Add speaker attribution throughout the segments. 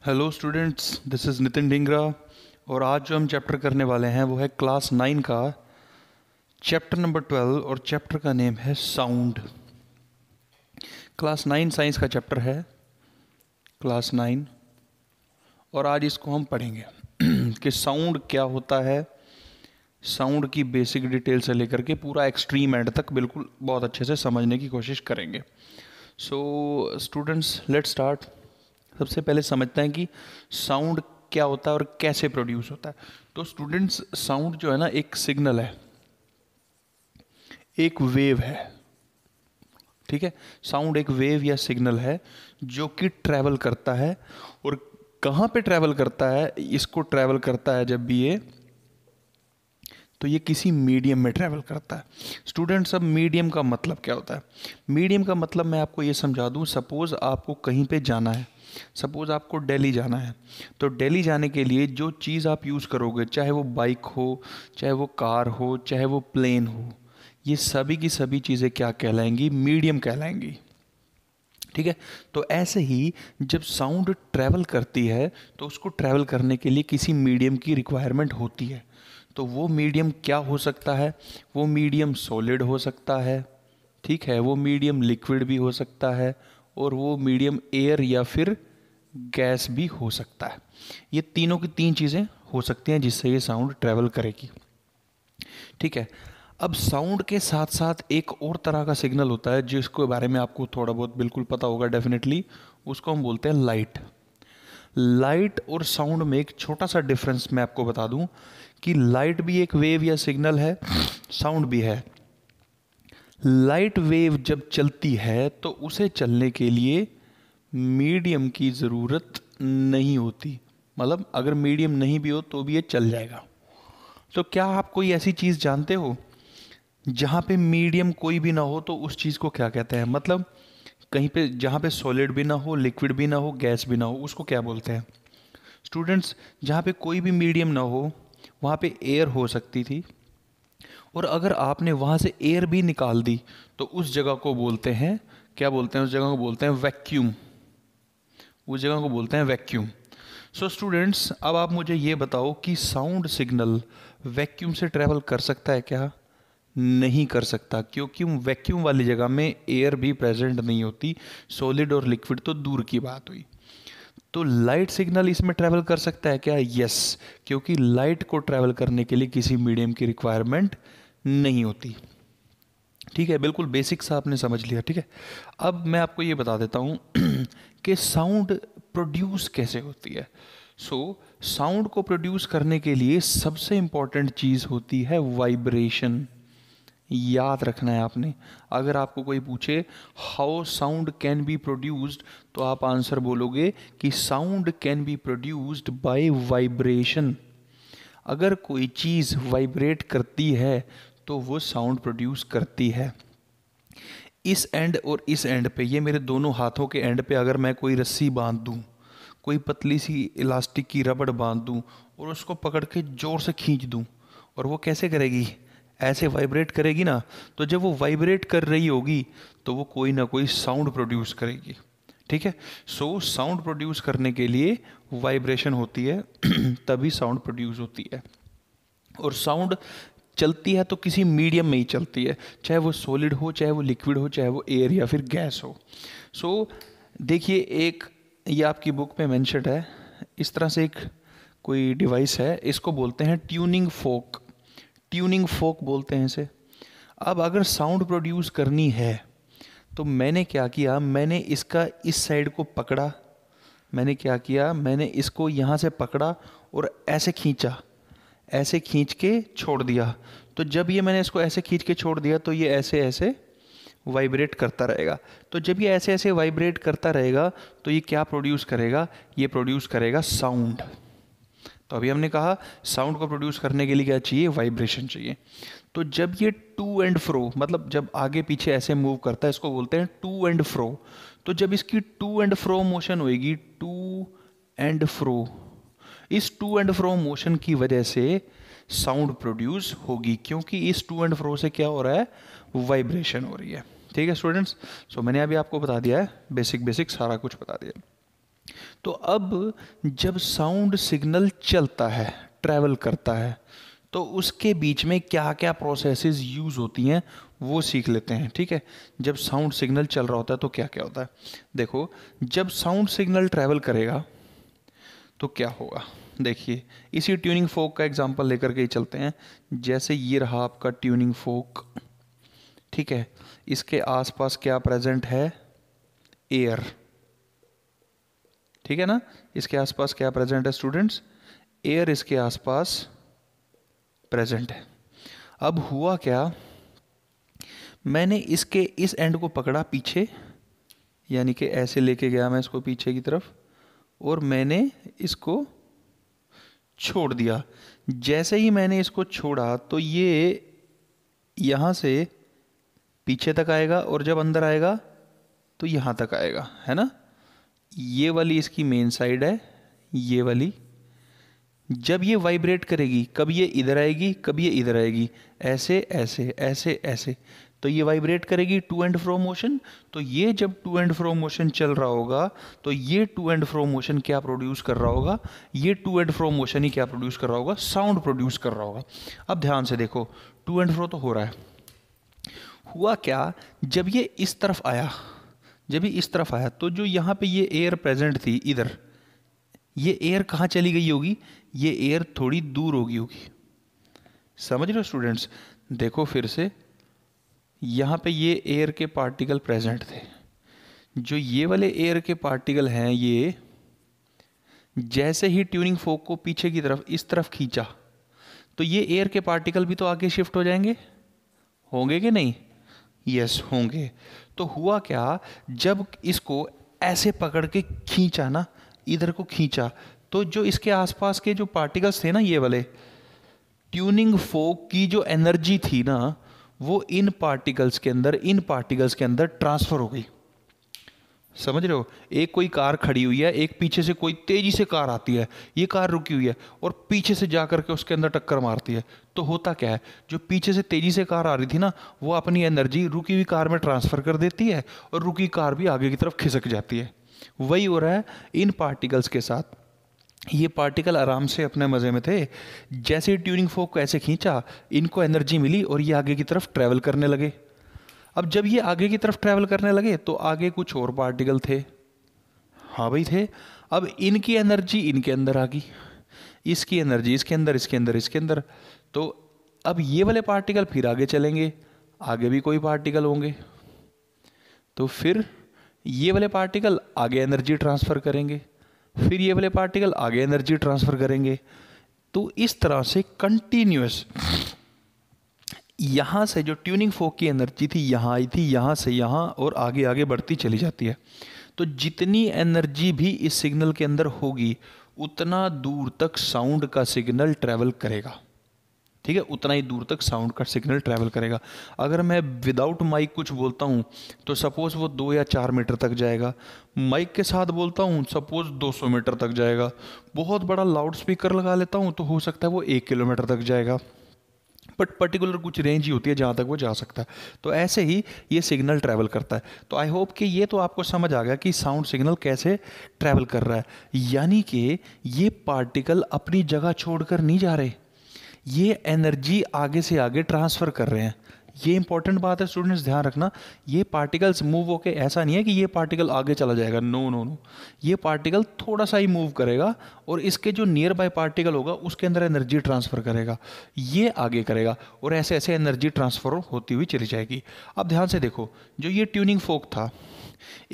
Speaker 1: Hello students, this is Nitin Dhingra. और आज जो हम चैप्टर करने वाले हैं वो है क्लास 9 का चैप्टर नंबर 12 और चैप्टर का नेम है साउंड। क्लास 9 साइंस का चैप्टर है, क्लास 9। और आज इसको हम पढ़ेंगे कि साउंड क्या होता है, साउंड की बेसिक डिटेल से लेकर के पूरा एक्सट्रीम एंड तक बिल्कुल बहुत अच्छे से समझने की कोशिश करेंगे। So students, let's start. सबसे पहले समझते हैं कि साउंड क्या होता है और कैसे प्रोड्यूस होता है। तो स्टूडेंट्स, साउंड जो है ना, एक सिग्नल है, एक वेव है। ठीक है, साउंड एक वेव या सिग्नल है जो कि ट्रैवल करता है। और कहाँ पे ट्रैवल करता है? इसको ट्रैवल करता है जब भी ये किसी मीडियम में ट्रैवल करता है। स्टूडेंट्स, अब मीडियम का मतलब क्या होता है? मीडियम का मतलब मैं आपको ये समझा दूं। सपोज़ आपको कहीं पे जाना है, सपोज़ आपको दिल्ली जाना है, तो दिल्ली जाने के लिए जो चीज़ आप यूज़ करोगे, चाहे वो बाइक हो, चाहे वो कार हो, चाहे वो प्लेन हो, ये सभी की सभी चीज़ें क्या कहलाएंगी? मीडियम कहलाएंगी। ठीक है, तो ऐसे ही जब साउंड ट्रैवल करती है तो उसको ट्रैवल करने के लिए किसी मीडियम की रिक्वायरमेंट होती है। तो वो मीडियम क्या हो सकता है? वो मीडियम सॉलिड हो सकता है, ठीक है, वो मीडियम लिक्विड भी हो सकता है, और वो मीडियम एयर या फिर गैस भी हो सकता है। ये तीनों की तीन चीज़ें हो सकती हैं जिससे ये साउंड ट्रैवल करेगी। ठीक है, अब साउंड के साथ साथ एक और तरह का सिग्नल होता है जिसके बारे में आपको थोड़ा बहुत बिल्कुल पता होगा डेफिनेटली। उसको हम बोलते हैं लाइट। लाइट और साउंड में एक छोटा सा डिफरेंस मैं आपको बता दूं कि लाइट भी एक वेव या सिग्नल है, साउंड भी है। लाइट वेव जब चलती है तो उसे चलने के लिए मीडियम की ज़रूरत नहीं होती। मतलब अगर मीडियम नहीं भी हो तो भी ये चल जाएगा। तो क्या आप कोई ऐसी चीज़ जानते हो जहाँ पे मीडियम कोई भी ना हो तो उस चीज़ को क्या कहते हैं? मतलब कहीं पे जहाँ पे सॉलिड भी ना हो, लिक्विड भी ना हो, गैस भी ना हो, उसको क्या बोलते हैं? स्टूडेंट्स, जहाँ पे कोई भी मीडियम ना हो वहाँ पे एयर हो सकती थी, और अगर आपने वहाँ से एयर भी निकाल दी तो उस जगह को बोलते हैं, क्या बोलते हैं? उस जगह को बोलते हैं वैक्यूम। उस जगह को बोलते हैं वैक्यूम। सो स्टूडेंट्स, अब आप मुझे ये बताओ कि साउंड सिग्नल वैक्यूम से ट्रैवल कर सकता है क्या? नहीं कर सकता, क्योंकि वैक्यूम वाली जगह में एयर भी प्रेजेंट नहीं होती, सॉलिड और लिक्विड तो दूर की बात हुई। तो लाइट सिग्नल इसमें ट्रैवल कर सकता है क्या? यस, क्योंकि लाइट को ट्रैवल करने के लिए किसी मीडियम की रिक्वायरमेंट नहीं होती। ठीक है, बिल्कुल बेसिक सा आपने समझ लिया। ठीक है, अब मैं आपको ये बता देता हूँ कि साउंड प्रोड्यूस कैसे होती है। सो साउंड को प्रोड्यूस करने के लिए सबसे इम्पॉर्टेंट चीज़ होती है वाइब्रेशन। याद रखना है आपने। अगर आपको कोई पूछे how sound can be produced, तो आप आंसर बोलोगे कि sound can be produced by vibration. अगर कोई चीज़ वाइब्रेट करती है तो वो साउंड प्रोड्यूस करती है। इस एंड और इस एंड पे, ये मेरे दोनों हाथों के एंड पे अगर मैं कोई रस्सी बांध दूँ, कोई पतली सी इलास्टिक की रबड़ बांध दूँ और उसको पकड़ के ज़ोर से खींच दूँ, और वो कैसे करेगी? ऐसे वाइब्रेट करेगी ना। तो जब वो वाइब्रेट कर रही होगी तो वो कोई ना कोई साउंड प्रोड्यूस करेगी। ठीक है, सो साउंड प्रोड्यूस करने के लिए वाइब्रेशन होती है तभी साउंड प्रोड्यूस होती है। और साउंड चलती है तो किसी मीडियम में ही चलती है, चाहे वो सॉलिड हो, चाहे वो लिक्विड हो, चाहे वो एयर या फिर गैस हो। सो देखिए, एक ये आपकी बुक में मेंशन्ड है, इस तरह से एक कोई डिवाइस है, इसको बोलते हैं ट्यूनिंग फोक। ट्यूनिंग फोक बोलते हैं इसे। अब अगर साउंड प्रोड्यूस करनी है तो मैंने क्या किया, मैंने इसका इस साइड को पकड़ा, मैंने क्या किया, मैंने इसको यहाँ से पकड़ा और ऐसे खींचा, ऐसे खींच के छोड़ दिया। तो जब ये मैंने इसको ऐसे खींच के छोड़ दिया तो ये ऐसे ऐसे वाइब्रेट करता रहेगा। तो जब ये ऐसे ऐसे वाइब्रेट करता रहेगा तो ये क्या प्रोड्यूस करेगा? ये प्रोड्यूस करेगा साउंड। तो अभी हमने कहा साउंड को प्रोड्यूस करने के लिए क्या चाहिए? वाइब्रेशन चाहिए। तो जब ये टू एंड फ्रो, मतलब जब आगे पीछे ऐसे मूव करता है, इसको बोलते हैं टू एंड फ्रो। तो जब इसकी टू एंड फ्रो मोशन होएगी, टू एंड फ्रो, इस टू एंड फ्रो मोशन की वजह से साउंड प्रोड्यूस होगी, क्योंकि इस टू एंड फ्रो से क्या हो रहा है? वाइब्रेशन हो रही है। ठीक है स्टूडेंट्स, सो मैंने अभी आपको बता दिया है, बेसिक बेसिक सारा कुछ बता दिया। तो अब जब साउंड सिग्नल चलता है, ट्रैवल करता है, तो उसके बीच में क्या क्या प्रोसेसेस यूज़ होती हैं वो सीख लेते हैं, ठीक है। जब साउंड सिग्नल चल रहा होता है तो क्या क्या होता है, देखो। जब साउंड सिग्नल ट्रैवल करेगा तो क्या होगा, देखिए इसी ट्यूनिंग फोक का एग्जांपल लेकर के ही चलते हैं। जैसे ये रहा आपका ट्यूनिंग फोक, ठीक है। इसके आसपास क्या प्रेजेंट है, एयर, ठीक है ना। इसके आसपास क्या प्रेजेंट है स्टूडेंट्स, एयर इसके आसपास प्रेजेंट है। अब हुआ क्या, मैंने इसके इस एंड को पकड़ा पीछे, यानी कि ऐसे लेके गया मैं इसको पीछे की तरफ, और मैंने इसको छोड़ दिया। जैसे ही मैंने इसको छोड़ा तो ये यहाँ से पीछे तक आएगा, और जब अंदर आएगा तो यहाँ तक आएगा, है ना। ये वाली इसकी मेन साइड है, ये वाली। जब ये वाइब्रेट करेगी, कब ये इधर आएगी, कब ये इधर आएगी, ऐसे ऐसे ऐसे ऐसे, तो ये वाइब्रेट करेगी टू एंड फ्रो मोशन। तो ये जब टू एंड फ्रो मोशन चल रहा होगा तो ये टू एंड फ्रो मोशन क्या प्रोड्यूस कर रहा होगा, ये टू एंड फ्रो मोशन ही क्या प्रोड्यूस कर रहा होगा, साउंड प्रोड्यूस कर रहा होगा। अब ध्यान से देखो, टू एंड फ्रो तो हो रहा है। हुआ क्या, जब ये इस तरफ आया, जब ये इस तरफ आया तो जो यहाँ पे ये एयर प्रेजेंट थी इधर, ये एयर कहाँ चली गई होगी, ये एयर थोड़ी दूर होगी। समझ रहे हो स्टूडेंट्स, देखो फिर से, यहाँ पे ये एयर के पार्टिकल प्रेजेंट थे। जो ये वाले एयर के पार्टिकल हैं, ये जैसे ही ट्यूनिंग फोक को पीछे की तरफ इस तरफ खींचा तो ये एयर के पार्टिकल भी तो आगे शिफ्ट हो जाएंगे, होंगे कि नहीं, यस होंगे। तो हुआ क्या, जब इसको ऐसे पकड़ के खींचा ना, इधर को खींचा, तो जो इसके आसपास के जो पार्टिकल्स थे ना, ये वाले, ट्यूनिंग फोक की जो एनर्जी थी ना, वो इन पार्टिकल्स के अंदर ट्रांसफर हो गई। समझ रहे हो, एक कोई कार खड़ी हुई है, एक पीछे से कोई तेजी से कार आती है, ये कार रुकी हुई है और पीछे से जा करके उसके अंदर टक्कर मारती है। तो होता क्या है, जो पीछे से तेजी से कार आ रही थी ना, वो अपनी एनर्जी रुकी हुई कार में ट्रांसफर कर देती है, और रुकी कार भी आगे की तरफ खिसक जाती है। वही हो रहा है इन पार्टिकल्स के साथ। ये पार्टिकल आराम से अपने मज़े में थे, जैसे ही ट्यूनिंग फोक को ऐसे खींचा, इनको एनर्जी मिली और ये आगे की तरफ ट्रैवल करने लगे। अब जब ये आगे की तरफ ट्रैवल करने लगे तो आगे कुछ और पार्टिकल थे, हाँ भाई थे। अब इनकी एनर्जी इनके अंदर आ गई, इसकी एनर्जी इसके अंदर, इसके अंदर, इसके अंदर। तो अब ये वाले पार्टिकल फिर आगे चलेंगे, आगे भी कोई पार्टिकल होंगे, तो फिर ये वाले पार्टिकल आगे एनर्जी ट्रांसफ़र करेंगे, फिर ये वाले पार्टिकल आगे एनर्जी ट्रांसफ़र करेंगे। तो इस तरह से कंटिन्यूअस, यहाँ से जो ट्यूनिंग फोक की एनर्जी थी यहाँ आई थी, यहाँ से यहाँ, और आगे आगे बढ़ती चली जाती है। तो जितनी एनर्जी भी इस सिग्नल के अंदर होगी, उतना दूर तक साउंड का सिग्नल ट्रैवल करेगा, ठीक है, उतना ही दूर तक साउंड का सिग्नल ट्रैवल करेगा। अगर मैं विदाउट माइक कुछ बोलता हूँ तो सपोज़ वो 2 या 4 मीटर तक जाएगा, माइक के साथ बोलता हूँ सपोज़ 200 मीटर तक जाएगा, बहुत बड़ा लाउड स्पीकर लगा लेता हूँ तो हो सकता है वो 1 किलोमीटर तक जाएगा, बट पर्टिकुलर कुछ रेंज ही होती है जहाँ तक वो जा सकता है। तो ऐसे ही ये सिग्नल ट्रैवल करता है। तो आई होप कि ये तो आपको समझ आ गया कि साउंड सिग्नल कैसे ट्रैवल कर रहा है, यानी कि ये पार्टिकल अपनी जगह छोड़कर नहीं जा रहे, ये एनर्जी आगे से आगे ट्रांसफ़र कर रहे हैं। ये इंपॉर्टेंट बात है स्टूडेंट्स, ध्यान रखना। ये पार्टिकल्स मूव होके, ऐसा नहीं है कि ये पार्टिकल आगे चला जाएगा, नो नो नो, ये पार्टिकल थोड़ा सा ही मूव करेगा और इसके जो नियर बाय पार्टिकल होगा उसके अंदर एनर्जी ट्रांसफ़र करेगा, ये आगे करेगा, और ऐसे ऐसे एनर्जी ट्रांसफ़र होती हुई चली जाएगी। अब ध्यान से देखो, जो ये ट्यूनिंग फोक था,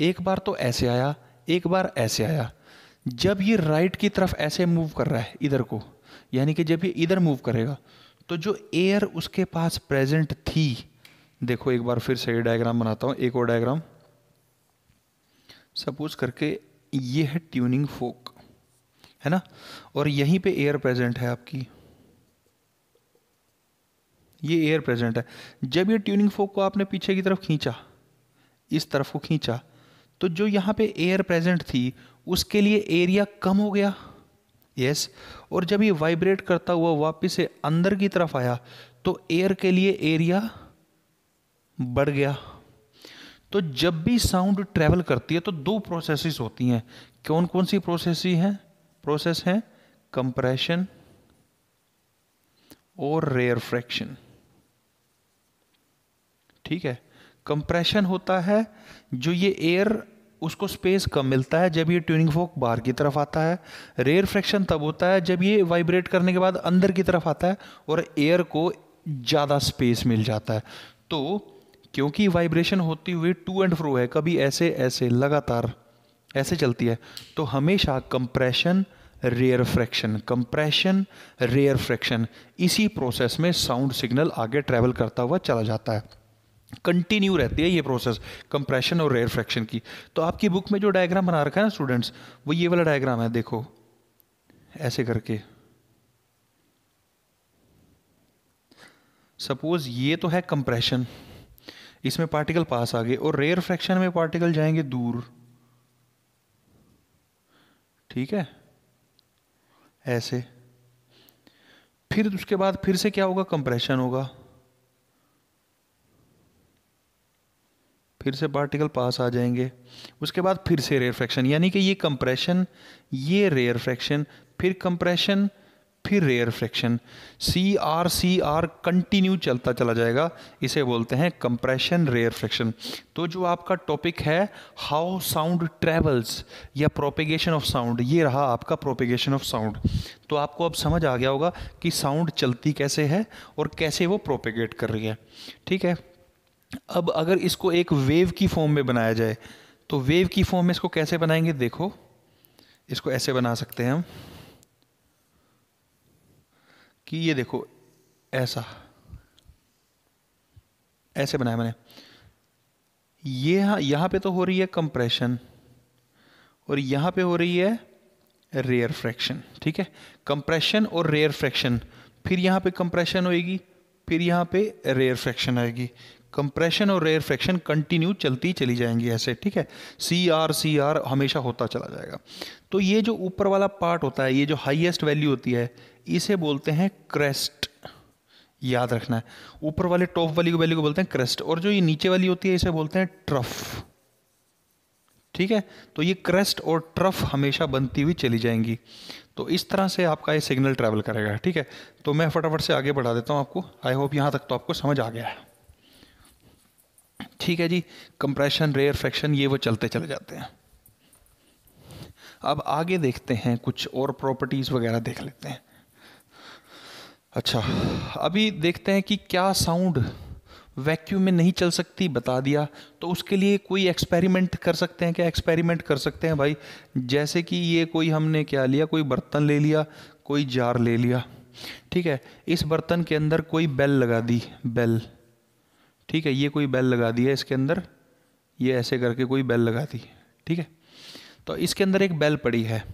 Speaker 1: एक बार तो ऐसे आया, एक बार ऐसे आया। जब ये राइट की तरफ ऐसे मूव कर रहा है इधर को, यानी कि जब ये इधर मूव करेगा तो जो एयर उसके पास प्रेजेंट थी, देखो एक बार फिर से डायग्राम बनाता हूं, एक और डायग्राम। सपोज करके ये है ट्यूनिंग फोक, है ना, और यहीं पे एयर प्रेजेंट है आपकी, ये एयर प्रेजेंट है। जब ये ट्यूनिंग फोक को आपने पीछे की तरफ खींचा, इस तरफ को खींचा, तो जो यहाँ पे एयर प्रेजेंट थी उसके लिए एरिया कम हो गया, यस। और जब ये वाइब्रेट करता हुआ वापस से अंदर की तरफ आया तो एयर के लिए एरिया बढ़ गया। तो जब भी साउंड ट्रैवल करती है तो दो प्रोसेसेस होती हैं, कौन कौन सी प्रोसेस हैं? कंप्रेशन और रेयरफेक्शन। ठीक है, कंप्रेशन होता है जो ये एयर उसको स्पेस कम मिलता है जब ये ट्यूनिंग फोक बाहर की तरफ आता है। रेयरफेक्शन तब होता है जब ये वाइब्रेट करने के बाद अंदर की तरफ आता है और एयर को ज़्यादा स्पेस मिल जाता है। तो क्योंकि वाइब्रेशन होती हुई टू एंड फ्रो है, कभी ऐसे ऐसे लगातार ऐसे चलती है, तो हमेशा कंप्रेशन रेयरफ्रैक्शन इसी प्रोसेस में साउंड सिग्नल आगे ट्रैवल करता हुआ चला जाता है। कंटिन्यू रहती है ये प्रोसेस कंप्रेशन और रेयरफ्रैक्शन की। तो आपकी बुक में जो डायग्राम बना रखा है ना स्टूडेंट्स, वो ये वाला डायग्राम है, देखो ऐसे करके। सपोज ये तो है कंप्रेशन, इसमें पार्टिकल पास आ गए, और रेयरफ्रैक्शन में पार्टिकल जाएंगे दूर। ठीक है, ऐसे। फिर उसके बाद फिर से क्या होगा? कंप्रेशन होगा, फिर से पार्टिकल पास आ जाएंगे, उसके बाद फिर से रेयरफ्रैक्शन। यानी कि ये कंप्रेशन, ये रेयरफ्रैक्शन, फिर कंप्रेशन, फिर रेयरफ्रैक्शन, सी आर कंटिन्यू चलता चला जाएगा। इसे बोलते हैं कंप्रेशन रेयरफ्रैक्शन। तो जो आपका टॉपिक है हाउ साउंड ट्रेवल्स या प्रोपेगेशन ऑफ साउंड, ये रहा आपका प्रोपेगेशन ऑफ साउंड। तो आपको अब समझ आ गया होगा कि साउंड चलती कैसे है और कैसे वो प्रोपेगेट कर रही है। ठीक है, अब अगर इसको एक वेव की फॉर्म में बनाया जाए, तो वेव की फॉर्म में इसको कैसे बनाएंगे? देखो, इसको ऐसे बना सकते हैं हम कि ये देखो ऐसा, ऐसे बनाया मैंने। ये यहां पे तो हो रही है कंप्रेशन और यहां पे हो रही है रेयरफ्रैक्शन। ठीक है, कंप्रेशन और रेयरफ्रैक्शन, फिर यहां पे कंप्रेशन होएगी, फिर यहां पे रेयरफ्रैक्शन आएगी। कंप्रेशन और रेयरफ्रैक्शन कंटिन्यू चलती चली जाएंगी ऐसे। ठीक है, सी आर हमेशा होता चला जाएगा। तो ये जो ऊपर वाला पार्ट होता है, ये जो हाईएस्ट वैल्यू होती है, इसे बोलते हैं क्रेस्ट। याद रखना है, ऊपर वाले टॉप वाली वैल्यू को बोलते हैं क्रेस्ट, और जो ये नीचे वाली होती है इसे बोलते हैं ट्रफ। ठीक है, तो ये क्रेस्ट और ट्रफ हमेशा बनती हुई चली जाएंगी। तो इस तरह से आपका ये सिग्नल ट्रैवल करेगा। ठीक है, तो मैं फटाफट से आगे बढ़ा देता हूँ आपको। आई होप यहाँ तक तो आपको समझ आ गया है। ठीक है जी, कंप्रेशन रेयरफ्रैक्शन ये वो चलते चले जाते हैं। अब आगे देखते हैं, कुछ और प्रॉपर्टीज वगैरह देख लेते हैं। अच्छा, अभी देखते हैं कि क्या साउंड वैक्यूम में नहीं चल सकती, बता दिया। तो उसके लिए कोई एक्सपेरिमेंट कर सकते हैं क्या? एक्सपेरिमेंट कर सकते हैं भाई। जैसे कि ये कोई हमने क्या लिया, कोई बर्तन ले लिया, कोई जार ले लिया। ठीक है, इस बर्तन के अंदर कोई बेल लगा दी, बेल। ठीक है, ये कोई बेल लगा दी है इसके अंदर, ये ऐसे करके कोई बेल लगा दी। ठीक है, तो इसके अंदर एक बेल पड़ी है।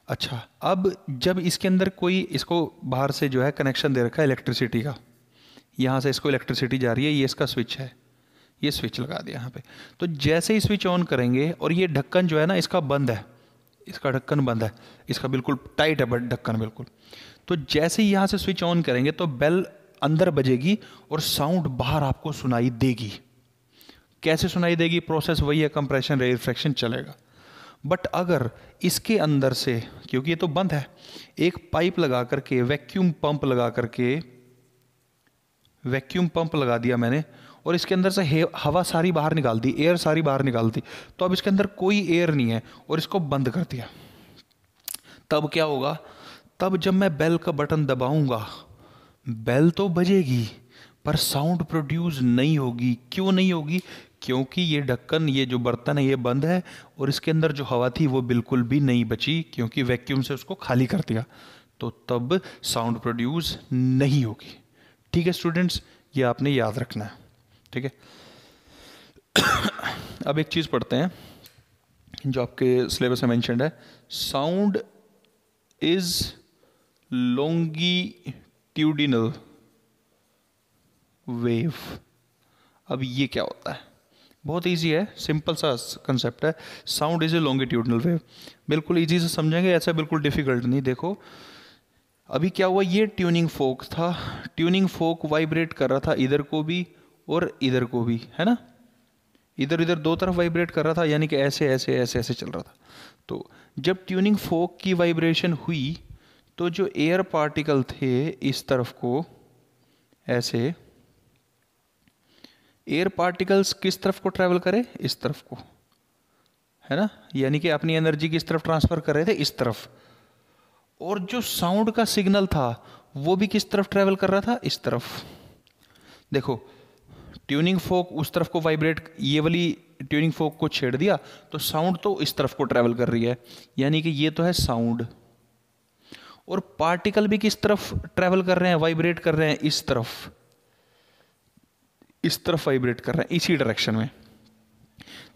Speaker 1: अच्छा, अब जब इसके अंदर कोई, इसको बाहर से जो है कनेक्शन दे रखा है इलेक्ट्रिसिटी का, यहाँ से इसको इलेक्ट्रिसिटी जा रही है, ये इसका स्विच है, ये स्विच लगा दिया यहाँ पे। तो जैसे ही स्विच ऑन करेंगे, और ये ढक्कन जो है ना इसका बंद है, इसका ढक्कन बंद है, इसका बिल्कुल टाइट है बट ढक्कन बिल्कुल। तो जैसे ही यहाँ से स्विच ऑन करेंगे तो बेल अंदर बजेगी और साउंड बाहर आपको सुनाई देगी। कैसे सुनाई देगी? प्रोसेस वही है, कंप्रेशन रेयरफ्रैक्शन चलेगा। बट अगर इसके अंदर से, क्योंकि ये तो बंद है, एक पाइप लगा करके, वैक्यूम पंप लगा दिया मैंने, और इसके अंदर से हवा सारी बाहर निकाल दी, एयर सारी बाहर निकाल दी, तो अब इसके अंदर कोई एयर नहीं है, और इसको बंद कर दिया। तब क्या होगा? तब जब मैं बेल का बटन दबाऊंगा, बेल तो बजेगी पर साउंड प्रोड्यूस नहीं होगी। क्यों नहीं होगी? क्योंकि ये ढक्कन, ये जो बर्तन है ये बंद है, और इसके अंदर जो हवा थी वो बिल्कुल भी नहीं बची, क्योंकि वैक्यूम से उसको खाली कर दिया। तो तब साउंड प्रोड्यूस नहीं होगी। ठीक है स्टूडेंट्स, ये आपने याद रखना है। ठीक है, अब एक चीज़ पढ़ते हैं जो आपके सिलेबस में मेंशन्ड है। Sound is longitudinal wave. अब ये क्या होता है? बहुत इजी है, सिंपल सा कंसेप्ट है। Sound is a longitudinal wave, बिल्कुल इजी से समझेंगे, ऐसा बिल्कुल डिफिकल्ट नहीं। देखो अभी क्या हुआ, ये ट्यूनिंग फोक था, ट्यूनिंग फोक वाइब्रेट कर रहा था इधर को भी और इधर को भी, है ना। इधर इधर दो तरफ वाइब्रेट कर रहा था, यानी कि ऐसे ऐसे ऐसे ऐसे चल रहा था। तो जब ट्यूनिंग फोक की वाइब्रेशन हुई तो जो एयर पार्टिकल थे इस तरफ को ऐसे, एयर पार्टिकल्स किस तरफ को ट्रेवल करे, इस तरफ को, है ना, यानी कि अपनी एनर्जी किस तरफ ट्रांसफर कर रहे थे, इस तरफ। और जो साउंड का सिग्नल था वो भी किस तरफ ट्रेवल कर रहा था, इस तरफ। देखो ट्यूनिंग फोक उस तरफ को वाइब्रेट, ये वाली ट्यूनिंग फोक को छेड़ दिया तो साउंड तो इस तरफ को ट्रेवल कर रही है, यानी कि ये तो है साउंड। और पार्टिकल भी किस तरफ ट्रेवल कर रहे हैं, वाइब्रेट कर रहे हैं, इस तरफ, इस तरफ वाइब्रेट कर रहे हैं, इसी डायरेक्शन में।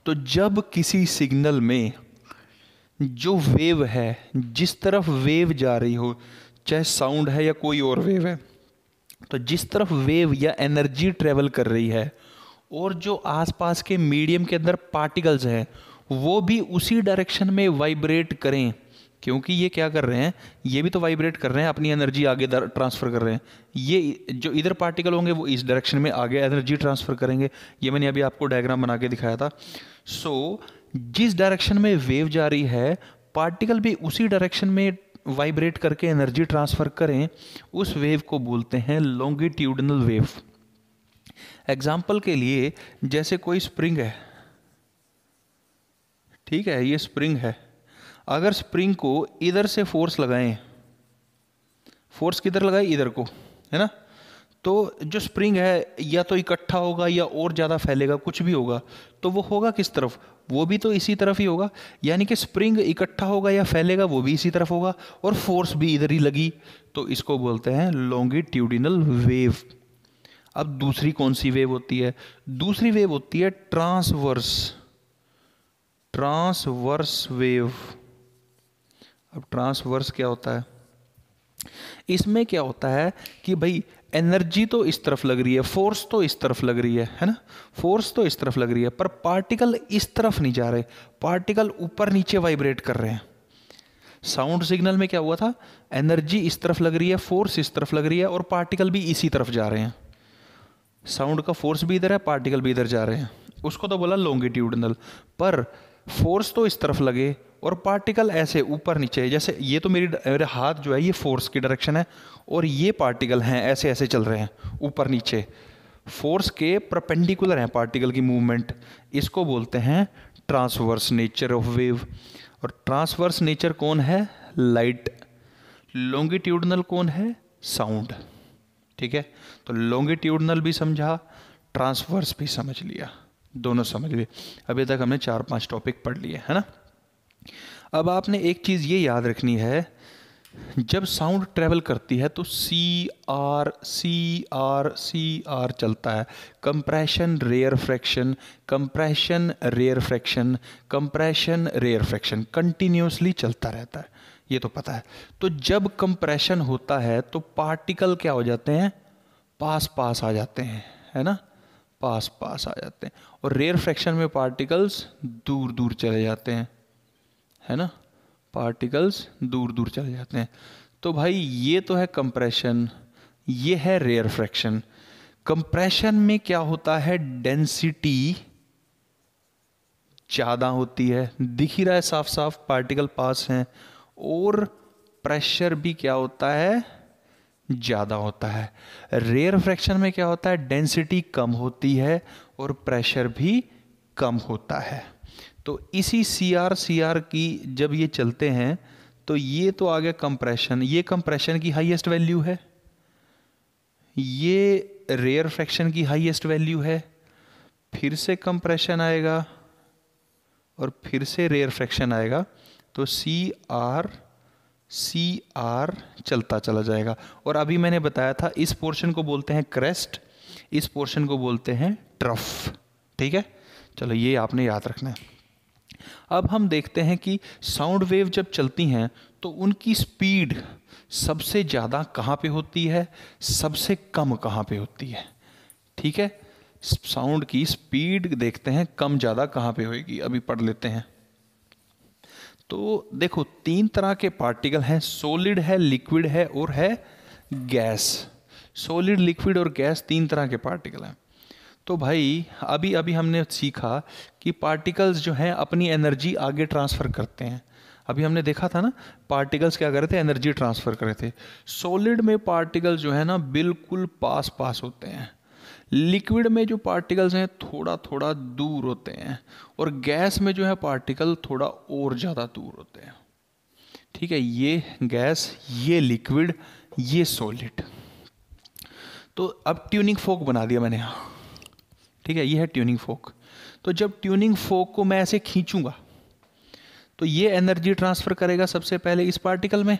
Speaker 1: तो जब किसी सिग्नल में जो वेव है, जिस तरफ वेव जा रही हो, चाहे साउंड है या कोई और वेव है, तो जिस तरफ वेव या एनर्जी ट्रेवल कर रही है और जो आसपास के मीडियम के अंदर पार्टिकल्स हैं वो भी उसी डायरेक्शन में वाइब्रेट करें, क्योंकि ये क्या कर रहे हैं, ये भी तो वाइब्रेट कर रहे हैं, अपनी एनर्जी आगे ट्रांसफ़र कर रहे हैं। ये जो इधर पार्टिकल होंगे वो इस डायरेक्शन में आगे एनर्जी ट्रांसफ़र करेंगे। ये मैंने अभी आपको डायग्राम बना के दिखाया था। सो जिस डायरेक्शन में वेव जा रही है पार्टिकल भी उसी डायरेक्शन में वाइब्रेट करके एनर्जी ट्रांसफ़र करें, उस वेव को बोलते हैं लॉन्गिट्यूडिनल वेव। एग्जाम्पल के लिए जैसे कोई स्प्रिंग है, ठीक है, ये स्प्रिंग है, अगर स्प्रिंग को इधर से फोर्स लगाएं, फोर्स किधर लगाए, इधर को, है ना, तो जो स्प्रिंग है या तो इकट्ठा होगा या और ज़्यादा फैलेगा, कुछ भी होगा, तो वो होगा किस तरफ, वो भी तो इसी तरफ ही होगा। यानी कि स्प्रिंग इकट्ठा होगा या फैलेगा वो भी इसी तरफ होगा और फोर्स भी इधर ही लगी, तो इसको बोलते हैं लॉन्गिट्यूडिनल वेव। अब दूसरी कौन सी वेव होती है, दूसरी वेव होती है ट्रांसवर्स, ट्रांसवर्स वेव। अब ट्रांसवर्स क्या होता है, इसमें क्या होता है कि भाई एनर्जी तो इस तरफ लग रही है, फोर्स तो इस तरफ लग रही है ना, फोर्स तो इस तरफ लग रही है, पर पार्टिकल इस तरफ नहीं जा रहे, पार्टिकल ऊपर नीचे वाइब्रेट कर रहे हैं। साउंड सिग्नल में क्या हुआ था, एनर्जी इस तरफ लग रही है, फोर्स इस तरफ लग रही है और पार्टिकल भी इसी तरफ जा रहे हैं। साउंड का फोर्स भी इधर है, पार्टिकल भी इधर जा रहे हैं, उसको तो बोला लॉन्गिट्यूडिनल। पर फोर्स तो इस तरफ लगे और पार्टिकल ऐसे ऊपर नीचे, जैसे ये तो मेरे हाथ जो है ये फोर्स की डायरेक्शन है और ये पार्टिकल हैं ऐसे ऐसे चल रहे हैं ऊपर नीचे, फोर्स के परपेंडिकुलर हैं पार्टिकल की मूवमेंट, इसको बोलते हैं ट्रांसवर्स नेचर ऑफ वेव। और ट्रांसवर्स नेचर कौन है, लाइट। लॉन्गिट्यूडिनल कौन है, साउंड। ठीक है, तो लॉन्गिट्यूडिनल भी समझा, ट्रांसवर्स भी समझ लिया, दोनों समझ लिए। अभी तक हमने 4-5 टॉपिक पढ़ लिए, है ना। अब आपने एक चीज़ ये याद रखनी है, जब साउंड ट्रेवल करती है तो C R C R C R चलता है, compression rarefaction, compression rarefaction, compression rarefaction, continuously चलता रहता है, ये तो पता है। तो जब कंप्रेशन होता है तो पार्टिकल क्या हो जाते हैं, पास पास आ जाते हैं, है ना, पास पास आ जाते हैं, और रेयर फ्रैक्शन में पार्टिकल्स दूर दूर चले जाते हैं, है ना, पार्टिकल्स दूर दूर चले जाते हैं। तो भाई ये तो है कंप्रेशन, ये है रेयर फ्रैक्शन। कंप्रेशन में क्या होता है, डेंसिटी ज़्यादा होती है, दिख ही रहा है साफ साफ, पार्टिकल पास हैं, और प्रेशर भी क्या होता है, ज़्यादा होता है। रेयर फ्रैक्शन में क्या होता है, डेंसिटी कम होती है और प्रेशर भी कम होता है। तो इसी सी आर की जब ये चलते हैं तो ये तो आ गया कंप्रेशन, ये कंप्रेशन की हाईएस्ट वैल्यू है, ये रेयर फ्रैक्शन की हाईएस्ट वैल्यू है, फिर से कंप्रेशन आएगा और फिर से रेयर फ्रैक्शन आएगा, तो सी आर चलता चला जाएगा। और अभी मैंने बताया था इस पोर्शन को बोलते हैं क्रेस्ट, इस पोर्शन को बोलते हैं ट्रफ। ठीक है, चलो ये आपने याद रखना है। अब हम देखते हैं कि साउंड वेव जब चलती हैं तो उनकी स्पीड सबसे ज़्यादा कहाँ पे होती है, सबसे कम कहाँ पे होती है। ठीक है, साउंड की स्पीड देखते हैं कम ज़्यादा कहाँ पे होगी, अभी पढ़ लेते हैं। तो देखो 3 तरह के पार्टिकल हैं, सॉलिड है, लिक्विड है और है गैस। सॉलिड, लिक्विड और गैस 3 तरह के पार्टिकल हैं। तो तो भाई अभी अभी हमने सीखा कि पार्टिकल्स जो हैं अपनी एनर्जी आगे ट्रांसफ़र करते हैं। अभी हमने देखा था ना, पार्टिकल्स क्या कर रहे थे, एनर्जी ट्रांसफ़र कर रहे थे। सॉलिड में पार्टिकल्स जो है ना बिल्कुल पास पास होते हैं। लिक्विड में जो पार्टिकल्स हैं थोड़ा थोड़ा दूर होते हैं, और गैस में जो है पार्टिकल थोड़ा और ज़्यादा दूर होते हैं। ठीक है, ये गैस, ये लिक्विड, ये सॉलिड। तो अब ट्यूनिंग फोक बना दिया मैंने यहाँ। ठीक है, ये है ट्यूनिंग फोक। तो जब ट्यूनिंग फोक को मैं ऐसे खींचूंगा तो ये एनर्जी ट्रांसफर करेगा सबसे पहले इस पार्टिकल में,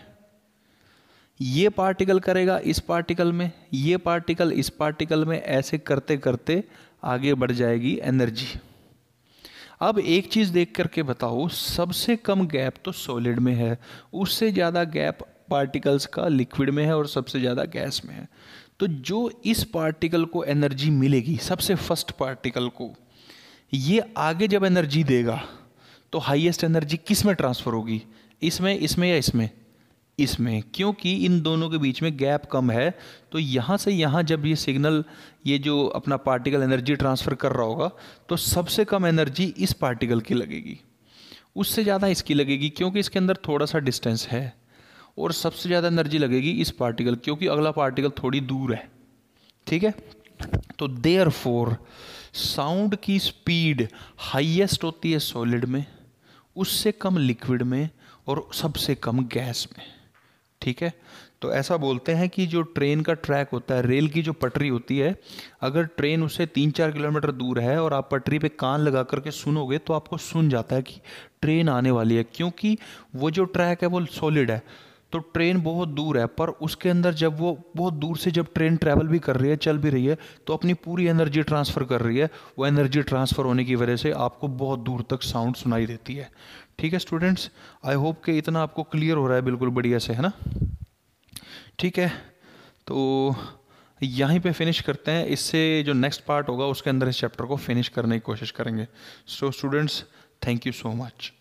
Speaker 1: ये पार्टिकल करेगा इस पार्टिकल में, ये पार्टिकल इस पार्टिकल में, ऐसे करते करते आगे बढ़ जाएगी एनर्जी। अब एक चीज़ देख करके बताओ, सबसे कम गैप तो सॉलिड में है, उससे ज़्यादा गैप पार्टिकल्स का लिक्विड में है, और सबसे ज़्यादा गैस में है। तो जो इस पार्टिकल को एनर्जी मिलेगी, सबसे फर्स्ट पार्टिकल को, ये आगे जब एनर्जी देगा तो हाईएस्ट एनर्जी किस में ट्रांसफ़र होगी, इसमें, इसमें या इसमें, इसमें, क्योंकि इन दोनों के बीच में गैप कम है। तो यहाँ से यहाँ जब ये सिग्नल, ये जो अपना पार्टिकल एनर्जी ट्रांसफ़र कर रहा होगा, तो सबसे कम एनर्जी इस पार्टिकल की लगेगी, उससे ज़्यादा इसकी लगेगी क्योंकि इसके अंदर थोड़ा सा डिस्टेंस है, और सबसे ज़्यादा एनर्जी लगेगी इस पार्टिकल क्योंकि अगला पार्टिकल थोड़ी दूर है। ठीक है, तो देयरफॉर साउंड की स्पीड हाईएस्ट होती है सॉलिड में, उससे कम लिक्विड में, और सबसे कम गैस में। ठीक है, तो ऐसा बोलते हैं कि जो ट्रेन का ट्रैक होता है, रेल की जो पटरी होती है, अगर ट्रेन उससे 3-4 किलोमीटर दूर है और आप पटरी पे कान लगा करके सुनोगे तो आपको सुन जाता है कि ट्रेन आने वाली है, क्योंकि वो जो ट्रैक है वो सॉलिड है। तो ट्रेन बहुत दूर है, पर उसके अंदर जब वो बहुत दूर से जब ट्रेन ट्रैवल भी कर रही है, चल भी रही है, तो अपनी पूरी एनर्जी ट्रांसफ़र कर रही है। वो एनर्जी ट्रांसफ़र होने की वजह से आपको बहुत दूर तक साउंड सुनाई देती है। ठीक है स्टूडेंट्स, आई होप कि इतना आपको क्लियर हो रहा है बिल्कुल बढ़िया से, है ना। ठीक है, तो यहीं पे फिनिश करते हैं। इससे जो नेक्स्ट पार्ट होगा उसके अंदर इस चैप्टर को फिनिश करने की कोशिश करेंगे। So students, thank you so much.